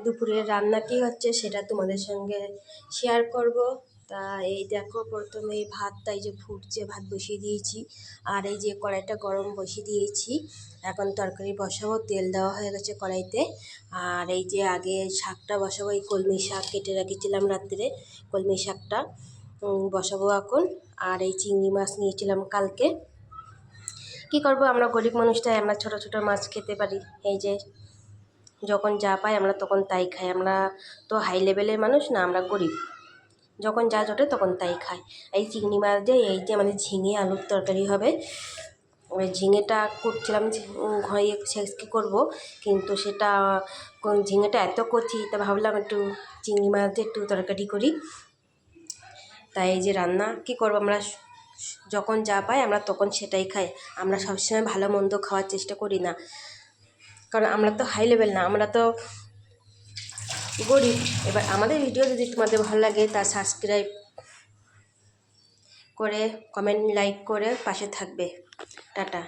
দুপুরের রান্না কী হচ্ছে সেটা তোমাদের সঙ্গে শেয়ার করব। তা এই দেখো, প্রথমে ভাতটা এই যে ফুটছে, ভাত বসিয়ে দিয়েছি, আর এই যে কড়াইটা গরম বসিয়ে দিয়েছি। এখন তরকারি বসাবো, তেল দেওয়া হয়ে গেছে কড়াইতে। আর এই যে আগে শাকটা বসাবো, এই কলমি শাক কেটে রেখেছিলাম রাত্রে, কলমি শাকটা বসাবো এখন। আর এই চিংড়ি মাছ নিয়েছিলাম কালকে। কি করব, আমরা গরিব মানুষটাই, আমরা ছোট ছোট মাছ খেতে পারি। এই যে যখন যা পাই আমরা তখন তাই খাই। আমরা তো হাই লেভেলের মানুষ না, আমরা গরিব, যখন যা জোটে তখন তাই খাই। এই চিংড়ি মাছ দিয়ে এই যে আমাদের ঝিঙে আলুর তরকারি হবে। ওই ঝিঙেটা করছিলাম, ঘরে কী করবো, কিন্তু সেটা ঝিঙেটা এত কচি, তা ভাবলাম একটু চিংড়ি মাছ দিয়ে একটু তরকারি করি। তাই এই যে রান্না কী করবো, আমরা যখন যা পাই আমরা তখন সেটাই খাই। আমরা সবসময় ভালো মন্দ খাওয়ার চেষ্টা করি না, কারণ আমরা তো হাই লেভেল না, আমরা তো গরিব। এবার আমাদের ভিডিও যদি তোমাদের ভালো লাগে তা সাবস্ক্রাইব করে, কমেন্ট, লাইক করে পাশে থাকবে। টাটা।